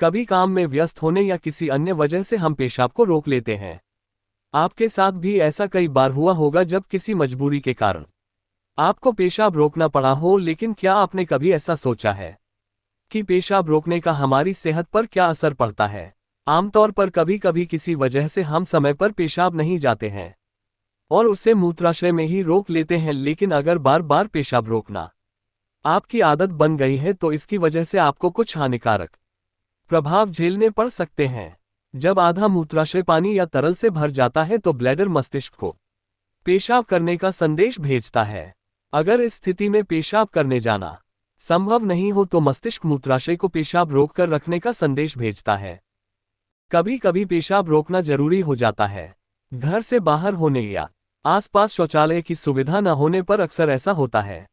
कभी काम में व्यस्त होने या किसी अन्य वजह से हम पेशाब को रोक लेते हैं। आपके साथ भी ऐसा कई बार हुआ होगा जब किसी मजबूरी के कारण आपको पेशाब रोकना पड़ा हो, लेकिन क्या आपने कभी ऐसा सोचा है कि पेशाब रोकने का हमारी सेहत पर क्या असर पड़ता है? आमतौर पर कभी कभी किसी वजह से हम समय पर पेशाब नहीं जाते हैं और उसे मूत्राशय में ही रोक लेते हैं, लेकिन अगर बार बार पेशाब रोकना आपकी आदत बन गई है तो इसकी वजह से आपको कुछ हानिकारक प्रभाव झेलने पड़ सकते हैं। जब आधा मूत्राशय पानी या तरल से भर जाता है तो ब्लैडर मस्तिष्क को पेशाब करने का संदेश भेजता है। अगर इस स्थिति में पेशाब करने जाना संभव नहीं हो तो मस्तिष्क मूत्राशय को पेशाब रोककर रखने का संदेश भेजता है। कभी कभी पेशाब रोकना जरूरी हो जाता है। घर से बाहर होने या आसपास शौचालय की सुविधा न होने पर अक्सर ऐसा होता है।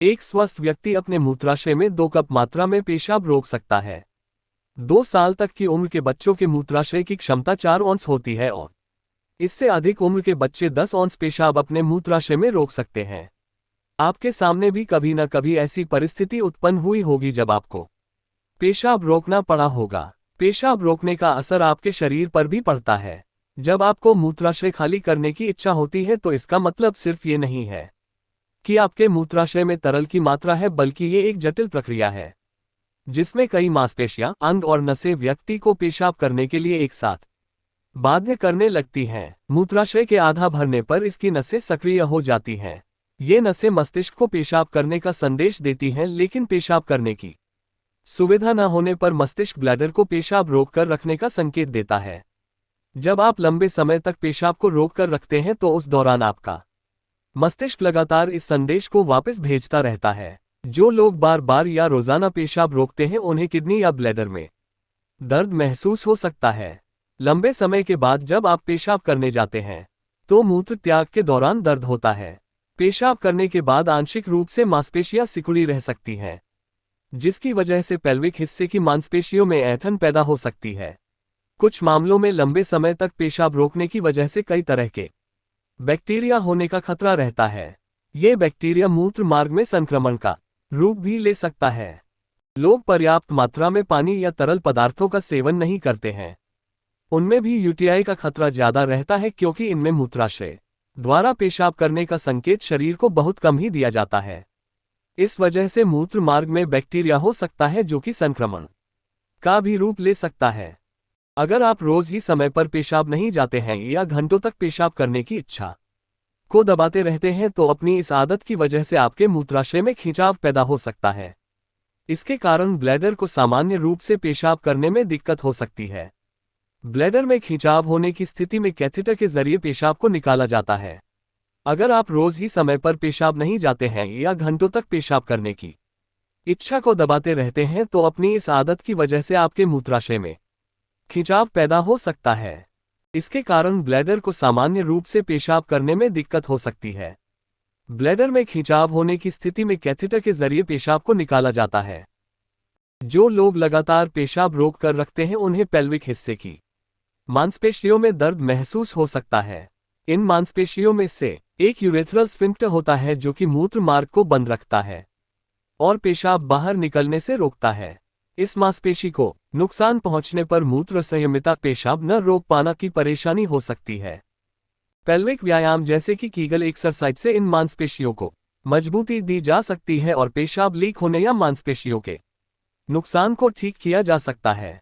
एक स्वस्थ व्यक्ति अपने मूत्राशय में 2 कप मात्रा में पेशाब रोक सकता है। 2 साल तक की उम्र के बच्चों के मूत्राशय की क्षमता 4 औंस होती है और इससे अधिक उम्र के बच्चे 10 औंस पेशाब अपने मूत्राशय में रोक सकते हैं। आपके सामने भी कभी न कभी ऐसी परिस्थिति उत्पन्न हुई होगी जब आपको पेशाब रोकना पड़ा होगा। पेशाब रोकने का असर आपके शरीर पर भी पड़ता है। जब आपको मूत्राशय खाली करने की इच्छा होती है तो इसका मतलब सिर्फ ये नहीं है कि आपके मूत्राशय में तरल की मात्रा है, बल्कि ये एक जटिल प्रक्रिया है जिसमें कई मांसपेशियां, अंग और नसें व्यक्ति को पेशाब करने के लिए एक साथ बाध्य करने लगती हैं। मूत्राशय के आधा भरने पर इसकी नसें सक्रिय हो जाती हैं। ये नसें मस्तिष्क को पेशाब करने का संदेश देती हैं, लेकिन पेशाब करने की सुविधा न होने पर मस्तिष्क ब्लैडर को पेशाब रोककर रखने का संकेत देता है। जब आप लंबे समय तक पेशाब को रोककर रखते हैं तो उस दौरान आपका मस्तिष्क लगातार इस संदेश को वापस भेजता रहता है। जो लोग बार बार या रोजाना पेशाब रोकते हैं उन्हें किडनी या ब्लैडर में दर्द महसूस हो सकता है। लंबे समय के बाद जब आप पेशाब करने जाते हैं तो मूत्र त्याग के दौरान दर्द होता है। पेशाब करने के बाद आंशिक रूप से मांसपेशियां सिकुड़ी रह सकती हैं, जिसकी वजह से पेल्विक हिस्से की मांसपेशियों में ऐंठन पैदा हो सकती है। कुछ मामलों में लंबे समय तक पेशाब रोकने की वजह से कई तरह के बैक्टीरिया होने का खतरा रहता है। ये बैक्टीरिया मूत्र मार्ग में संक्रमण का रूप भी ले सकता है। लोग पर्याप्त मात्रा में पानी या तरल पदार्थों का सेवन नहीं करते हैं, उनमें भी यूटीआई का खतरा ज्यादा रहता है, क्योंकि इनमें मूत्राशय द्वारा पेशाब करने का संकेत शरीर को बहुत कम ही दिया जाता है। इस वजह से मूत्र मार्ग में बैक्टीरिया हो सकता है जो कि संक्रमण का भी रूप ले सकता है। अगर आप रोज ही समय पर पेशाब नहीं जाते हैं या घंटों तक पेशाब करने की इच्छा को दबाते रहते हैं तो अपनी इस आदत की वजह से आपके मूत्राशय में खिंचाव पैदा हो सकता है। इसके कारण ब्लैडर को सामान्य रूप से पेशाब करने में दिक्कत हो सकती है। ब्लैडर में खिंचाव होने की स्थिति में कैथेटर के जरिए पेशाब को निकाला जाता है। अगर आप रोज ही समय पर पेशाब नहीं जाते हैं या घंटों तक पेशाब करने की इच्छा को दबाते रहते हैं तो अपनी इस आदत की वजह से आपके मूत्राशय में खिंचाव पैदा हो सकता है। इसके कारण ब्लैडर को सामान्य रूप से पेशाब करने में दिक्कत हो सकती है। ब्लैडर में खिंचाव होने की स्थिति में कैथेटर के जरिए पेशाब को निकाला जाता है। जो लोग लगातार पेशाब रोक कर रखते हैं उन्हें पेल्विक हिस्से की मांसपेशियों में दर्द महसूस हो सकता है। इन मांसपेशियों में से एक यूरेथ्रल स्फिंक्टर होता है जो कि मूत्र मार्ग को बंद रखता है और पेशाब बाहर निकलने से रोकता है। इस मांसपेशी को नुकसान पहुंचने पर मूत्र संयमिता पेशाब न रोक पाना की परेशानी हो सकती है। पेल्विक व्यायाम जैसे कि कीगल एक्सरसाइज से इन मांसपेशियों को मजबूती दी जा सकती है और पेशाब लीक होने या मांसपेशियों के नुकसान को ठीक किया जा सकता है।